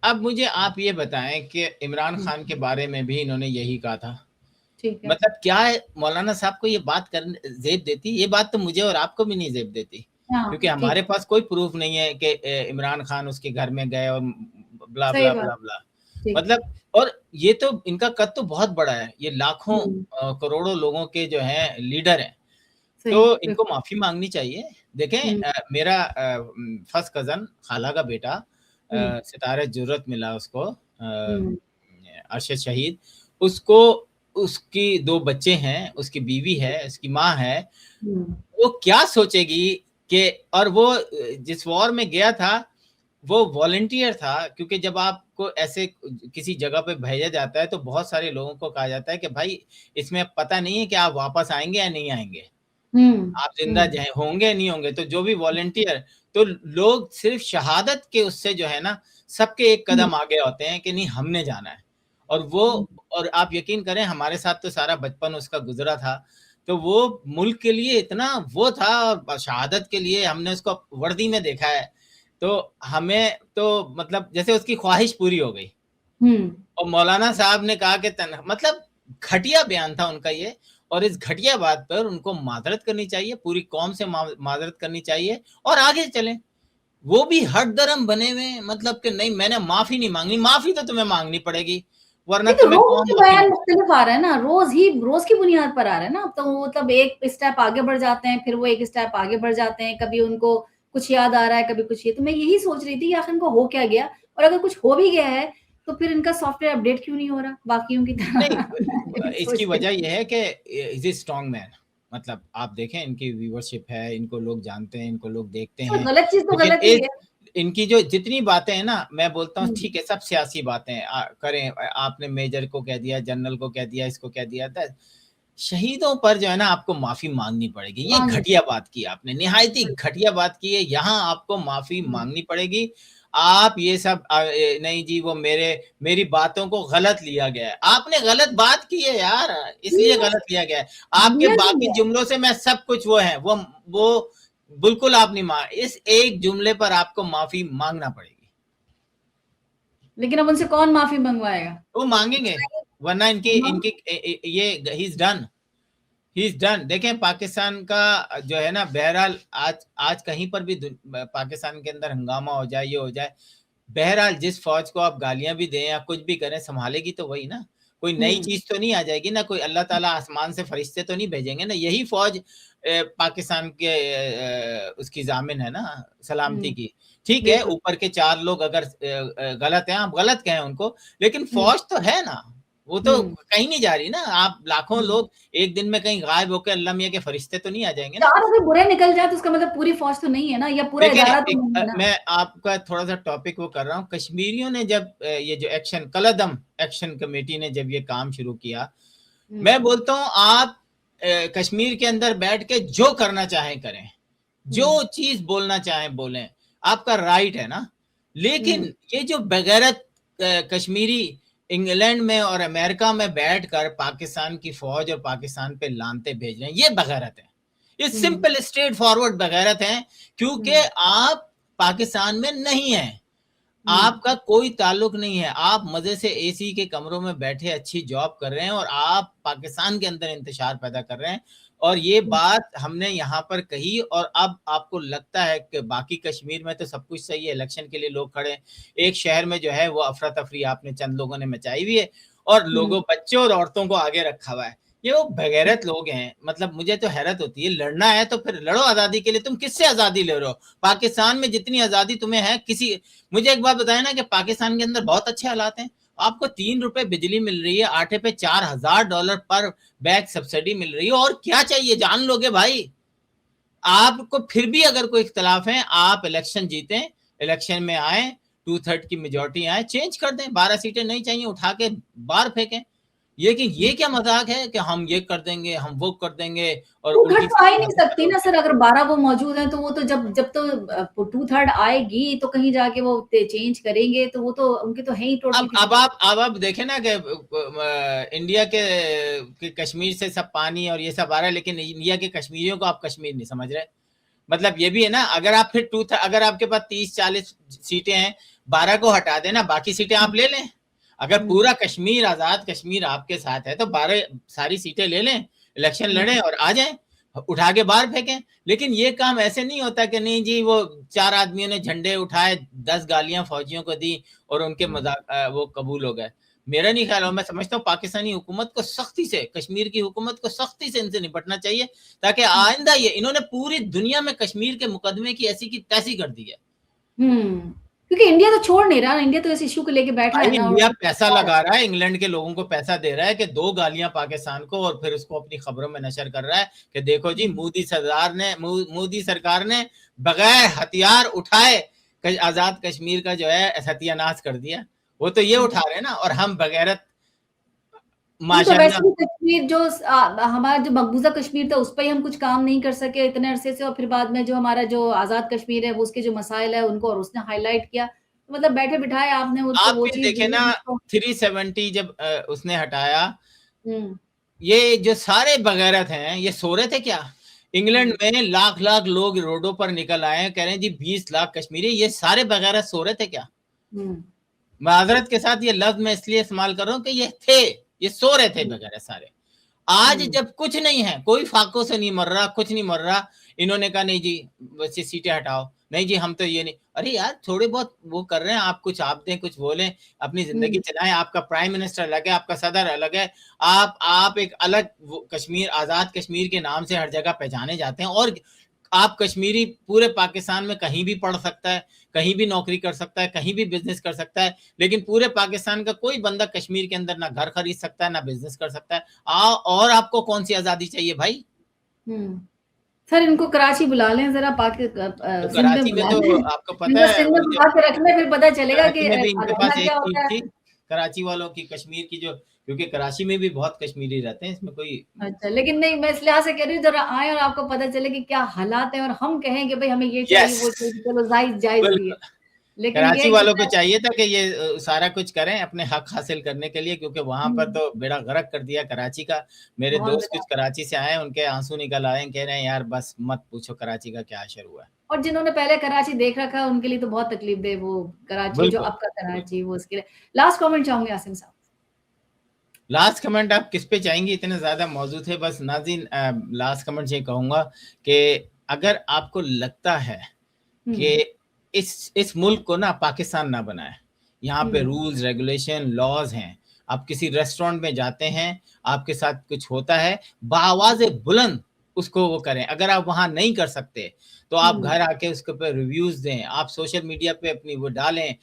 अब मुझे आप ये बताएं कि इमरान हुँ, खान के बारे में भी इन्होंने यही कहा था। ठीक है। मतलब क्या है, मौलाना साहब को ये बात करने ज़ेब देती? ये बात तो मुझे और आपको भी नहीं ज़ेब देती, क्योंकि हाँ, ठीक हमारे है, पास कोई प्रूफ नहीं है कि इमरान खान उसके घर में गए और ब्ला सही ब्ला बात, ब्ला ब्ला। ठीक है। मतलब और ये तो इनका कद तो बहुत बड़ा है, ये लाखों हुँ, करोड़ों लोगों के जो हैं लीडर हैं। सही, तो इनको बिल्कुल। माफ़ी माँगनी चाहिए। देखें हुँ, मेरा फर्स्ट कज़न खाला का बेटा हुँ, सितारे जुर्रत मिला उसको हुँ, अरशद शहीद, उसको उसकी 2 बच्चे हैं, उसकी बीवी है, उसकी माँ है। हुँ, वो क्या सोचेगी कि और वो जिस वॉर में गया था, वो वॉलंटियर था, क्योंकि जब आपको ऐसे किसी जगह पे भेजा जाता है, तो बहुत सारे लोगों को कहा जाता है कि भाई इसमें पता नहीं है कि आप वापस आएँगे या नहीं आएँगे। हुँ, आप ज़िंदा हुँ, ज होंगे या नहीं होंगे, तो जो भी वॉलंटियर तो लोग सिर्फ़ शहादत के उससे जो है ना, सबके एक हुँ, कदम आगे होते हैं कि नहीं हमने जाना है। और वो हुँ, और आप यकीन करें हमारे साथ तो सारा बचपन उसका गुज़रा था, तो वो मुल्क के लिए इतना वो था और शहादत के लिए हमने उसको वर्दी में देखा है, तो हमें तो मतलब जैसे उसकी ख्वाहिश पूरी हो गई। हुँ, और मौलाना साहब ने कहा कि मतलब घटिया बयान था उनका ये, और इस घटिया बात पर उनको माज़रत करनी चाहिए, पूरी कौम से माज़रत करनी चाहिए और आगे चलें। वो भी हट दरम बने हुए हैं, मतलब कि नहीं मैंने माफ़ी नहीं माँगनी, माफ़ी तो तुम्हें माँगनी पड़ेगी। वरना लेकिन तुम्हें रोज कौन के वकील बयान मुख्तलिफ आ रहा है ना, रोज की बुनियाद पर आ रहा है ना। अब तो वो मतलब एक स्टेप आगे बढ़ जाते हैं, फिर वो एक स्टेप आगे बढ़ जाते हैं, कभी उनको कुछ याद आ रहा है, कभी कुछ ये। तो मैं यही सोच रही थी कि आखिर इनको हो क्या गया, और अगर कुछ हो भी गया है तो फिर इनका सॉफ्टवेयर अपडेट क्यों नहीं हो रहा बाकियों की तरह? नहीं, मैं यही इसकी सोच रही वजह थी। ये है कि इज ए स्ट्रॉन्ग मैन। मतलब आप देखें, इनकी व्यूवरशिप है, इनको लोग जानते हैं, इनको लोग देखते तो हैं। गलत चीज तो लेकिन गलत ही है। इनकी जो जितनी बातें हैं ना, मैं बोलता हूँ हुँ, ठीक है, सब सियासी बातें करें। आपने मेजर को कह दिया, जनरल को कह दिया, इसको कह दिया था। शहीदों पर जो है ना, आपको माफी मांगनी पड़ेगी। ये मांगनी घटिया बात की आपने, निहायत ही बिल्कुल। घटिया बात की है। यहाँ आपको माफी हुँ, मांगनी पड़ेगी। आप ये सब नहीं जी, वो मेरी बातों को गलत लिया गया है। आपने गलत बात की है यार, इसलिए लिया गलत लिया गया है। आपके लिया नहीं बाकी गया। जुमलों से मैं सब कुछ वो है, वो बिल्कुल आप नहीं मांग, इस एक जुमले पर आपको माफी मांगना पड़ेगी। लेकिन अब उनसे कौन माफी मंगवाएगा? वो मांगेंगे, वरना इनकी मांग इनकी ये he is done, he is done. देखें, पाकिस्तान का जो है ना, बहरहाल आज आज कहीं पर भी पाकिस्तान के अंदर हंगामा हो जाए, ये हो जाए, बहरहाल जिस फौज को आप गालियां भी दें या कुछ भी करें, संभालेगी तो वही ना। कोई नई हुँ, चीज तो नहीं आ जाएगी ना, कोई अल्लाह ताला आसमान से फरिश्ते तो नहीं भेजेंगे ना। यही फौज पाकिस्तान के उसकी जामिन है ना, सलामती हुँ, की। ठीक है, बिल्कुल। ऊपर के 4 लोग अगर गलत हैं, आप गलत कहें उनको, लेकिन हुँ, फौज तो है ना, वो तो हुँ, कहीं नहीं जा रही ना। आप लाखों हुँ। लोग एक दिन में कहीं गायब होकर अल्लाह मियाँ के फरिश्ते तो नहीं आ जाएंगे ना। 4 अगर बुरे निकल जाए तो उसका मतलब पूरी फ़ौज तो नहीं है ना, या पूरा देखें, इदारा तो नहीं है ना। मैं आपका थोड़ा-सा टॉपिक वो कर रहा हूँ। कश्मीरियों ने जब ये जो एक्शन कलअदम एक्शन कमेटी ने जब ये काम शुरू किया, हुँ, मैं बोलता हूँ आप कश्मीर के अंदर बैठ के जो करना चाहें करें, हुँ, जो चीज़ बोलना चाहें बोलें, आपका राइट है ना। हुँ, लेकिन ये जो बेगैरत कश्मीरी इंग्लैंड में और अमेरिका में बैठकर पाकिस्तान की फ़ौज और पाकिस्तान पे लानते भेज रहे हैं, ये बेगैरत है। ये हुँ, सिंपल स्ट्रेट फॉरवर्ड बेगैरत है, क्योंकि हुँ, आप पाकिस्तान में नहीं हैं। हुँ, आपका कोई ताल्लुक नहीं है। आप मज़े से एसी के कमरों में बैठे अच्छी जॉब कर रहे हैं और आप पाकिस्तान के अंदर इंतशार पैदा कर रहे हैं। और ये हुँ, बात हमने यहाँ पर कही, और अब आपको लगता है कि बाकी कश्मीर में तो सब कुछ सही है, इलेक्शन के लिए लोग खड़े हैं। एक शहर में जो है वो अफरा-तफरी आपने चंद लोगों ने मचाई हुई है, और हुँ, लोगों, बच्चों और औरतों को आगे रखा हुआ है। ये वो बेगैरत लोग हैं। मतलब मुझे तो हैरत होती है, लड़ना है तो फिर लड़ो आज़ादी के लिए। तुम किससे आज़ादी ले रहे हो? पाकिस्तान में जितनी आज़ादी तुम्हें है, किसी, मुझे एक बात बताएं ना कि पाकिस्तान के अंदर बहुत अच्छे हालात हैं। आपको 3 रुपए बिजली मिल रही है, आटे पे $4000 पर बैग सब्सिडी मिल रही है, और क्या चाहिए? जान लोगे भाई। आपको फिर भी अगर कोई इख्तलाफ है, आप इलेक्शन जीतें, इलेक्शन में आए, 2/3 की मेजोरिटी आए, चेंज कर दें। 12 सीटें नहीं चाहिए, उठा के बाहर फेंकें। ये कि ये क्या मजाक है कि हम ये कर देंगे, हम वो कर देंगे, और टू थर्ड उल्टी तो आ ही सीधी नहीं बातें सकती करो। ना सर। अगर 12 वो मौजूद हैं तो वो तो जब जब तो टू थर्ड आएगी तो कहीं जाके वो चेंज करेंगे, तो वो तो उनके तो है ही टोटल की टोटल। अब आप देखें ना कि इंडिया के कश्मीर से सब पानी और ये सब आ रहा है, लेकिन इंडिया के कश्मीरियों को आप कश्मीर नहीं समझ रहे। मतलब ये भी है ना, अगर आप फिर अगर आपके पास 30-40 सीटें हैं, 12 को हटा देना, बाकी सीटें आप ले लें। अगर हुँ, पूरा कश्मीर, आजाद कश्मीर आपके साथ है, तो 12 सारी सीटें ले लें, इलेक्शन हुँ, लड़ें और आ जाएं, उठा के बाहर फेंकें। लेकिन ये काम ऐसे नहीं होता कि नहीं जी, वो 4 आदमियों ने झंडे उठाए, 10 गालियां फौजियों को दी और उनके हुँ, मजाक वो कबूल हो गए। मेरा नहीं ख्याल, और मैं समझता हूँ पाकिस्तानी हुकूमत को सख्ती से, कश्मीर की हुकूमत को सख्ती से इनसे निपटना चाहिए, ताकि हुँ, आइंदा, ये इन्होंने पूरी दुनिया में कश्मीर के मुकदमे की ऐसी की तैसी कर दी है। हुँ। क्योंकि इंडिया तो छोड़ नहीं रहा, इंडिया तो इस इश्यू को लेके बैठा है भाई ना, और इंडिया पैसा लगा रहा है, इंग्लैंड के लोगों को पैसा दे रहा है कि 2 गालियां पाकिस्तान को, और फिर उसको अपनी खबरों में नशर कर रहा है कि देखो जी, हुँ, मोदी सरकार ने बगैर हथियार उठाए आजाद कश्मीर का जो है सत्यानाश कर दिया। वो तो ये हुँ। उठा रहे हैं ना, और हम बगैरत नहीं तो माशाल्लाह। वैसे भी कश्मीर जो हमारा जो मकबूज़ा कश्मीर था उस पे ही हम कुछ काम नहीं कर सके इतने अरसे से, और फिर बाद में जो हमारा जो आज़ाद कश्मीर है वो उसके जो मसाइल है उनको और उसने हाइलाइट किया। तो मतलब बैठे-बिठाए आपने उसको आप वो फिर चीज़ देखें दी ना, जिसको। 370 जब उसने हटाया, हुँ, ये जो सारे बगैरत हैं, ये सो रहे थे क्या? इंग्लैंड हुँ, में लाख-लाख लोग रोडों पर निकल आए हैं, कह रहे हैं जी 20 लाख कश्मीरी, ये सारे बगैरत सो रहे थे क्या? हुँ, माज़रत के साथ ये लफ्ज़ मैं इसलिए इस्तेमाल कर रहा हूँ कि ये थे, ये सो रहे थे हुँ, बगैरत सारे। आज हुँ, जब कुछ नहीं है, कोई फाकों से नहीं मर रहा, कुछ नहीं मर रहा, इन्होंने कहा नहीं जी, बस ये सीटें हटाओ। नहीं जी हम तो ये नहीं, अरे यार थोड़े बहुत वो कर रहे हैं, आप कुछ आप दें, कुछ बोलें, अपनी जिंदगी चलाएं। आपका प्राइम मिनिस्टर अलग है, आपका सदर अलग है, आप एक अलग कश्मीर, आजाद कश्मीर के नाम से हर जगह पहचाने जाते हैं, और आप कश्मीरी पूरे पाकिस्तान में कहीं भी पढ़ सकता है, कहीं भी नौकरी कर सकता है, कहीं भी बिजनेस कर सकता है, लेकिन पूरे पाकिस्तान का कोई बंदा कश्मीर के अंदर ना घर खरीद सकता है, ना बिजनेस कर सकता है। और आपको कौन सी आजादी चाहिए भाई? सर इनको कराची बुला लें जरा, तो सिंध में कराची में बुला तो लें, आपको पता इनको है सिंध में बुला के रख लें, फिर पता चलेगा कि कराची में भी इनके आजादी पास एक क्या चीज होता है। थी, कराची वालों की कश्मीर की जो, क्योंकि कराची में भी बहुत कश्मीरी रहते हैं, इसमें कोई अच्छा, लेकिन नहीं, मैं इस लिहाज से कह रही हूँ जरा आए और आपको पता चले कि क्या हालात है, और हम कहें कि भाई हमें ये चाहिए, यस वो चाहिए, चलो जायज भी है। बिल्कुल। लेकिन ये कराची कि वालों को चाहिए था कि ये सारा कुछ करें अपने हक हासिल करने के लिए, क्योंकि वहां पर तो बेड़ा गर्क कर दिया कराची का। मेरे बहुत दोस्त बेकार। कुछ कराची से आए, उनके आंसू निकल आए, कह रहे हैं यार बस मत पूछो कराची का क्या असर हुआ है। और जिन्होंने पहले कराची देख रखा है उनके लिए तो बहुत तकलीफ दे वो कराची, जो बिल्कुल अब का कराची, वो उसके लिए। लास्ट कमेंट चाहूंगे आसिम साहब। लास्ट कमेंट आप किस पे चाहेंगी? इतने ज्यादा मौजूद है, बस नाज़रीन लास्ट कमेंट ये कहूंगा कि अगर आपको लगता है कि इस मुल्क को ना पाकिस्तान ना बनाए, यहाँ पे रूल्स रेगुलेशन लॉज हैं, आप किसी रेस्टोरेंट में जाते हैं, आपके साथ कुछ होता है, बाआवाज़ बुलंद उसको वो करें। अगर आप वहां नहीं कर सकते तो आप घर आके उसके ऊपर रिव्यूज दें, आप सोशल मीडिया पे अपनी वो डालें,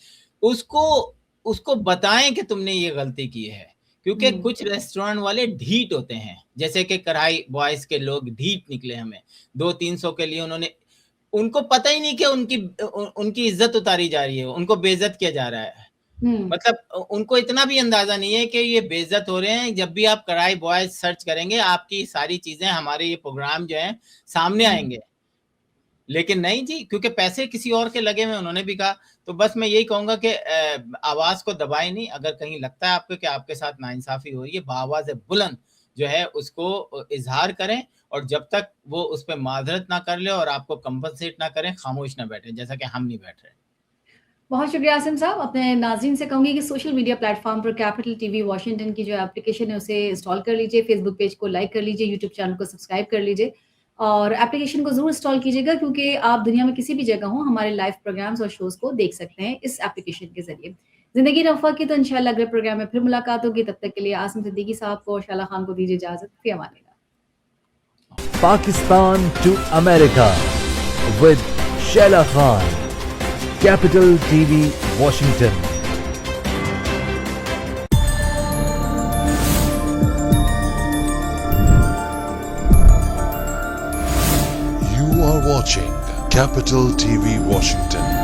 उसको उसको बताएं कि तुमने ये गलती की है। क्योंकि कुछ रेस्टोरेंट वाले ढीठ होते हैं, जैसे कि कराई बॉयज के लोग ढीठ निकले हमें, 200-300 के लिए उन्होंने, उनको पता ही नहीं कि उनकी इज्जत उतारी जा रही है, उनको बेइज्जत किया जा रहा है। मतलब उनको इतना भी अंदाजा नहीं है कि ये बेइज्जत हो रहे हैं। जब भी आप कराई बॉयज सर्च करेंगे, आपकी सारी चीजें, हमारे ये प्रोग्राम जो है सामने आएंगे, लेकिन नहीं जी, क्योंकि पैसे किसी और के लगे हुए, उन्होंने भी कहा। तो बस मैं यही कहूंगा कि आवाज को दबाए नहीं। अगर कहीं लगता है आपको कि आपके साथ नाइंसाफी हो रही है, बाआवाज़ बुलंद जो है उसको इजहार करें, और जब तक वो उस पर माजरत ना कर ले और आपको कंपनसेट ना करें, खामोश ना बैठे, जैसा कि हम नहीं बैठ रहे। बहुत शुक्रिया आसिम साहब। अपने नाज़रीन से कहूंगी कि सोशल मीडिया प्लेटफॉर्म पर कैपिटल टीवी वॉशिंगटन की जो एप्लीकेशन है उसे इंस्टॉल कर लीजिए, फेसबुक पेज को लाइक कर लीजिए, यूट्यूब चैनल को सब्सक्राइब कर लीजिए, और एप्लीकेशन को ज़रूर इंस्टॉल कीजिएगा, क्योंकि आप दुनिया में किसी भी जगह हो हमारे लाइव प्रोग्राम्स और शोज़ को देख सकते हैं इस एप्लीकेशन के ज़रिए। ज़िंदगी रफ़ा की तो इंशाल्लाह अगले प्रोग्राम में फिर मुलाकात होगी। तब तक के लिए आसिम सिद्दीकी साहब को और शाला खान को दीजिए इजाज़त। फ़ी अमानिल्लाह। Pakistan to America with Sheila Khan, Capital TV, Washington. You are watching Capital TV Washington.